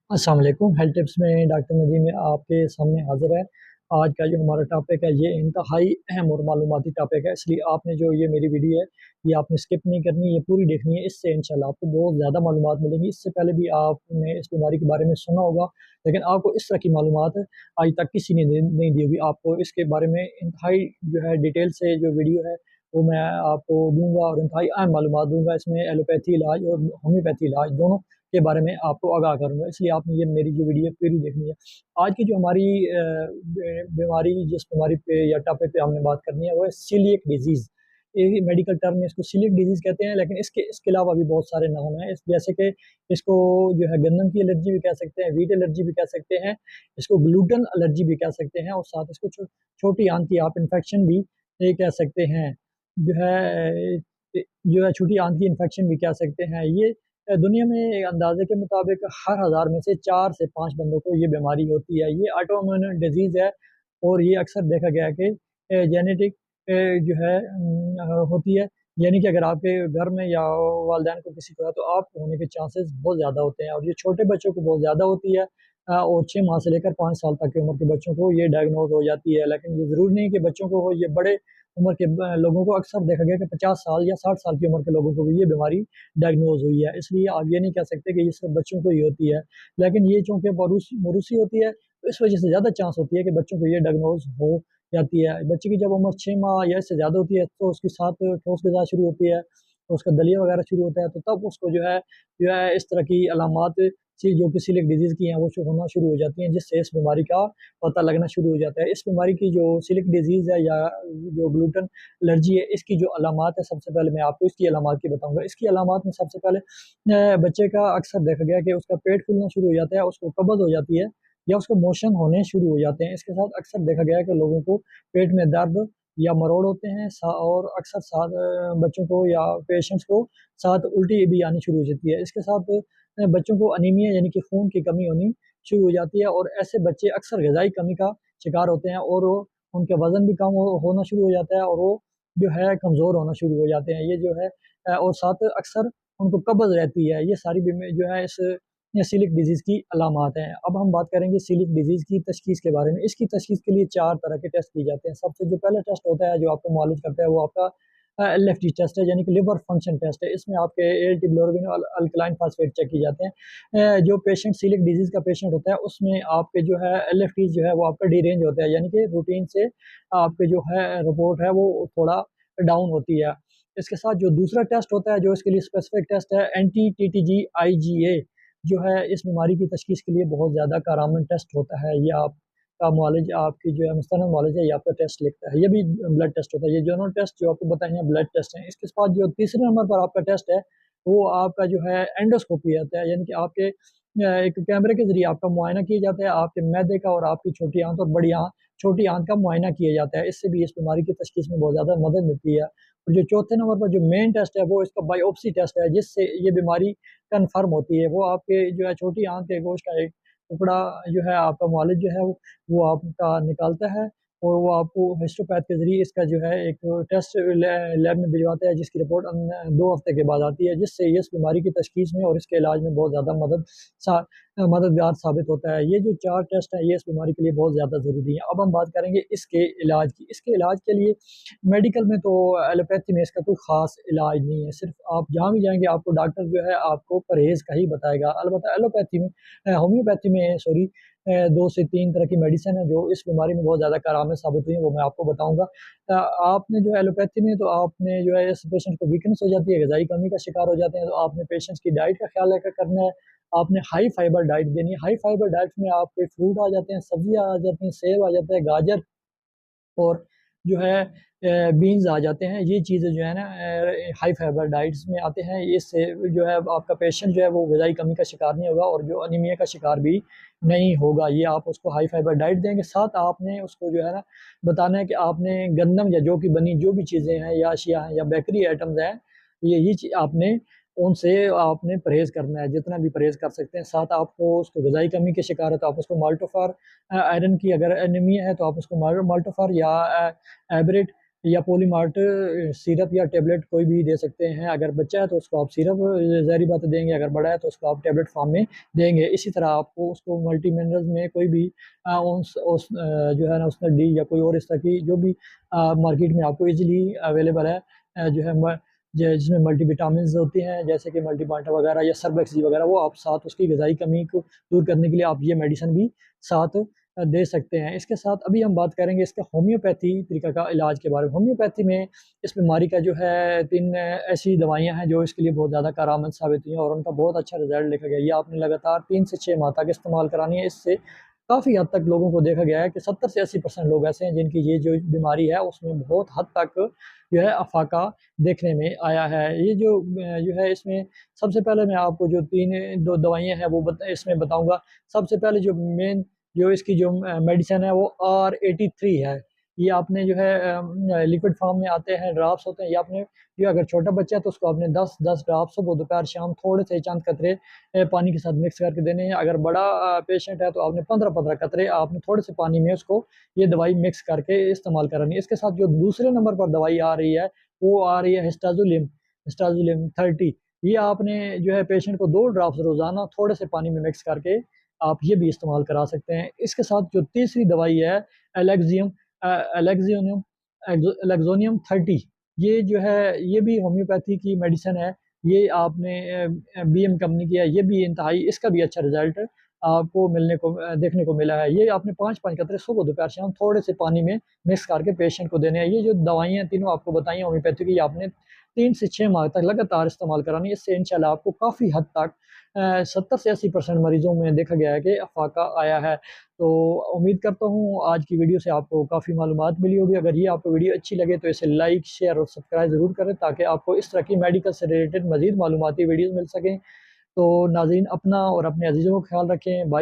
अस्सलाम वालेकुम। Health tips में डॉक्टर नदीम आपके सामने हाज़िर है। आज का जो हमारा टॉपिक है ये इंतहाई अहम और मालूमाती टॉपिक है, इसलिए आपने जो ये मेरी वीडियो है ये आपने स्किप नहीं करनी, ये पूरी देखनी है। इससे इंशाल्लाह आपको बहुत ज़्यादा मालूमात मिलेंगी। इससे पहले भी आपने इस बीमारी के बारे में सुना होगा, लेकिन आपको इस तरह की मालूमात आज तक किसी ने नहीं दी होगी। आपको इसके बारे में इंतहाई जो है डिटेल से जो वीडियो है वो मैं आपको दूँगा और इंतहाई अहम मालूमात दूँगा। इसमें एलोपैथी इलाज और होम्योपैथी इलाज दोनों के बारे में आपको आगाह करूँगा, इसलिए आपने ये मेरी जो वीडियो पूरी देखनी है। आज की जो हमारी बीमारी जिस बीमारी पे या टॉपिक पे हमने बात करनी है वो है सीलिएक डिजीज़। ये मेडिकल टर्म में इसको सीलिएक डिजीज़ कहते हैं, लेकिन इसके अलावा भी बहुत सारे नाम हैं। जैसे कि इसको जो है गंदम की एलर्जी भी कह सकते हैं, व्हीट एलर्जी भी कह सकते हैं, इसको ग्लूटन एलर्जी भी कह सकते हैं और साथ इसको छोटी आंत की आप इन्फेक्शन भी ये कह सकते हैं। जो है छोटी आंत की इन्फेक्शन भी कह सकते हैं। ये दुनिया में एक अंदाजे के मुताबिक हर 1000 में से 4 से 5 बंदों को ये बीमारी होती है। ये ऑटोइम्यून डिजीज़ है और ये अक्सर देखा गया है कि जेनेटिक जो है होती है। यानी कि अगर आपके घर में या वालिदैन को किसी को है तो आपको होने के चांसेस बहुत ज़्यादा होते हैं और ये छोटे बच्चों को बहुत ज़्यादा होती है और 6 माह से लेकर 5 साल तक की उम्र के बच्चों को ये डायग्नोज़ हो जाती है। लेकिन ये ज़रूरी नहीं कि बच्चों को हो, ये बड़े उम्र के लोगों को अक्सर देखा गया कि 50 साल या 60 साल की उम्र के लोगों को भी ये बीमारी डायग्नोज़ हुई है। इसलिए आप ये नहीं कह सकते कि ये सिर्फ़ बच्चों को ही होती है। लेकिन ये चूँकि मौरूसी होती है, तो इस वजह से ज़्यादा चांस होती है कि बच्चों को ये डायग्नोज़ हो जाती है। बच्चे की जब उम्र 6 माह या इससे ज़्यादा होती है, तो उसके साथ ठोस गज़ा शुरू होती है, तो उसका दलिया वगैरह शुरू होता है, तो तब उसको जो है इस तरह की अलामात जो कि सीलिएक डिज़ीज़ की हैं, वो होना शुरू हो जाती हैं, जिससे इस बीमारी का पता लगना शुरू हो जाता है। इस बीमारी की जो सीलिएक डिज़ीज़ है या जो ग्लूटन एलर्जी है, इसकी जो अलामात है, सबसे पहले मैं आपको इसकी अलामात की बताऊँगा। इसकी अलामात में सबसे पहले बच्चे का अक्सर देखा गया है कि उसका पेट फूलना शुरू हो जाता है, उसको कब्ज़ हो जाती है या उसको मोशन होने शुरू हो जाते हैं। इसके साथ अक्सर देखा गया है कि लोगों को पेट में दर्द या मरोड़ होते हैं और अक्सर साथ बच्चों को या पेशेंट्स को साथ उल्टी भी आनी शुरू हो जाती है। इसके साथ बच्चों को अनीमिया यानी कि खून की कमी होनी शुरू हो जाती है और ऐसे बच्चे अक्सर ग़िज़ाई कमी का शिकार होते हैं और उनका वज़न भी कम होना शुरू हो जाता है और वो जो है कमज़ोर होना शुरू हो जाते हैं। ये जो है और साथ अक्सर उनको कब्ज़ रहती है। ये सारी जो है इस सीलिएक डिज़ीज़ की अलामात हैं। अब हम बात करेंगे सीलिएक डिज़ीज़ की तशख़ीस के बारे में। इसकी तशख़ीस के लिए 4 तरह के टेस्ट किए जाते हैं। सबसे जो पहला टेस्ट होता है जो आपको मुआलिज करता है वो आपका एलएफटी टेस्ट है, यानी कि लिवर फंक्शन टेस्ट है। इसमें आपके एल्टी बिलिरुबिन और अल्कलाइन फास्फेट चेक किए जाते हैं। जो पेशेंट सीलिएक डिज़ीज़ का पेशेंट होता है उसमें आपके जो है एलएफटी जो है वो आपका डीरेंज होता है, यानी कि रूटीन से आपके जो है रिपोर्ट है वो थोड़ा डाउन होती है। इसके साथ जो दूसरा टेस्ट होता है जो इसके लिए स्पेसिफिक टेस्ट है एंटी-टीटीजी आईजीए जो है इस बीमारी की तशख़ीस के लिए बहुत ज़्यादा कारगर टेस्ट होता है। ये आपका मुआलिज आपकी जो है मुस्तनद मुआलिज है ये आपका टेस्ट लिखता है। ये भी ब्लड टेस्ट होता है। ये दोनों टेस्ट जो आपको बताए हैं ब्लड टेस्ट हैं। इसके बाद जो तीसरे नंबर पर आपका टेस्ट है वो आपका जो है एंडोस्कोपी होता है, यानी कि आपके एक कैमरे के ज़रिए आपका मुआयना किया जाता है, आपके मैदे का और आपकी छोटी आंत और बड़ी आंत छोटी आंत का मुआयना किया जाता है। इससे भी इस बीमारी की तशख़ीस में बहुत ज़्यादा मदद मिलती है। और जो चौथे नंबर पर जो मेन टेस्ट है वो इसका बायोप्सी टेस्ट है, जिससे ये बीमारी कन्फर्म होती है। वो आपके जो है छोटी आंत के गोश्त का एक टुकड़ा जो है आपका मुआलिज जो है वो आपका निकालता है और वो आपको हिस्टोपैथ के ज़रिए इसका जो है एक टेस्ट लैब में भिजवाता है, जिसकी रिपोर्ट 2 हफ्ते के बाद आती है, जिससे ये इस बीमारी की तशख़ीस में और इसके इलाज में बहुत ज़्यादा मददगार साबित होता है। ये जो 4 टेस्ट हैं ये इस बीमारी के लिए बहुत ज़्यादा ज़रूरी हैं। अब हम बात करेंगे इसके इलाज की। इसके इलाज के लिए मेडिकल में तो एलोपैथी में इसका कोई ख़ास इलाज नहीं है। सिर्फ़ आप जहाँ भी जाएँगे आपको डॉक्टर जो है आपको परहेज़ का ही बताएगा। अलबत्ता एलोपैथी में होम्योपैथी में 2 से 3 तरह की मेडिसिन है जो इस बीमारी में बहुत ज़्यादा कारगर साबित हुई है, वो मैं आपको बताऊँगा। आपने जो है एलोपैथी में तो आपने जो है इस पेशेंट को वीकनेस हो जाती है, ग़िज़ाई कमी का शिकार हो जाते हैं, तो आपने पेशेंट्स की डाइट का ख़्याल रखकर करना है। आपने हाई फाइबर डाइट देनी है। हाई फाइबर डाइट में आपके फ्रूट आ जाते हैं, सब्ज़ियाँ आ जाती हैं, सेब आ जाता है, गाजर और जो है बीन्स आ जाते हैं। ये चीज़ें जो है ना हाई फाइबर डाइट्स में आते हैं। इससे जो है आपका पेशेंट जो है वो ग़िज़ाई कमी का शिकार नहीं होगा और जो अनीमिया का शिकार भी नहीं होगा। ये आप उसको हाई फाइबर डाइट देंगे। साथ आपने उसको जो है ना बताना है कि आपने गंदम या जौ की बनी जो भी चीज़ें हैं या अशिया हैं या बेकरी आइटम्स हैं, यही आपने उनसे आपने परहेज़ करना है, जितना भी परहेज़ कर सकते हैं। साथ आपको उसको ग़िज़ाई कमी के शिकार है तो आप उसको माल्टोफ़ार आयरन की अगर एनीमिया है तो आप उसको माल्टोफ़ार या एवरेट या पॉलीमार्ट सिरप या टेबलेट कोई भी दे सकते हैं। अगर बच्चा है तो उसको आप सिरप ज़ाहिर बात है देंगे, अगर बड़ा है तो उसको आप टेबलेट फॉर्म में देंगे। इसी तरह आपको उसको मल्टी मिनरल्स में कोई भी जो है ना उसमें डी या कोई और इस तरह की जो भी मार्केट में आपको इजीली अवेलेबल है, जो है जिसमें मल्टी विटामिन होती हैं, जैसे कि मल्टी बांटा वगैरह या सर्बेक्सी वगैरह, वो आप साथ उसकी ग़िज़ाई कमी को दूर करने के लिए आप ये मेडिसिन भी साथ दे सकते हैं। इसके साथ अभी हम बात करेंगे इसके होम्योपैथी तरीका का इलाज के बारे में। होम्योपैथी में इस बीमारी का जो है 3 ऐसी दवाइयाँ हैं जो इसके लिए बहुत ज़्यादा कारआमद साबित हुई हैं और उनका बहुत अच्छा रिज़ल्ट देखा गया। ये आपने लगातार 3 से 6 माह तक इस्तेमाल करानी है। इससे काफ़ी हद तक लोगों को देखा गया है कि 70 से 80% लोग ऐसे हैं जिनकी ये जो बीमारी है उसमें बहुत हद तक जो है अफ़ाका देखने में आया है। ये जो है इसमें सबसे पहले मैं आपको जो 3 दो दवाइयाँ हैं वो इसमें बताऊँगा। सबसे पहले जो मेन जो इसकी जो मेडिसिन है वो R83 है। ये आपने जो है लिक्विड फॉर्म में आते हैं, ड्रॉप्स होते हैं। ये आपने जो अगर छोटा बच्चा है तो उसको आपने 10-10 ड्रॉप्स सुबह, दोपहर, शाम थोड़े से चंद कतरे पानी के साथ मिक्स करके देने हैं। अगर बड़ा पेशेंट है तो आपने 15-15 कतरे आपने थोड़े से पानी में उसको ये दवाई मिक्स करके इस्तेमाल करानी है। इसके साथ जो दूसरे नंबर पर दवाई आ रही है वो आ रही है हिस्टाज़ोलिम 30। ये आपने जो है पेशेंट को 2 ड्रॉप्स रोज़ाना थोड़े से पानी में मिक्स करके आप ये भी इस्तेमाल करा सकते हैं। इसके साथ जो तीसरी दवाई है एलेक्सियम एलेक्सियोनियम एलेक्सोनियम 30, ये जो है ये भी होम्योपैथी की मेडिसिन है। ये आपने बीएम कंपनी की है। ये भी इंतहाई इसका भी अच्छा रिज़ल्ट आपको देखने को मिला है। ये आपने 5-5 कतरे सुबह, दोपहर, शाम थोड़े से पानी में मिक्स करके पेशेंट को देने हैं। ये जो दवाइयाँ तीनों आपको बताई हैं होम्योपैथी की, आपने 3 से 6 माह तक लगातार इस्तेमाल करानी है। इससे इंशाल्लाह आपको काफ़ी हद तक 70 से 80% मरीज़ों में देखा गया है कि अफ़ाका आया है। तो उम्मीद करता हूँ आज की वीडियो से आपको काफ़ी मालूमात मिली होगी। अगर ये आपको वीडियो अच्छी लगे तो इसे लाइक, शेयर और सब्सक्राइब ज़रूर करें ताकि आपको इस तरह की मेडिकल से रिलेटेड मज़ीद मालूमाती वीडियोज़ मिल सकें। तो नाज़रीन अपना और अपने अज़ीज़ों का ख़्याल रखें। बाय।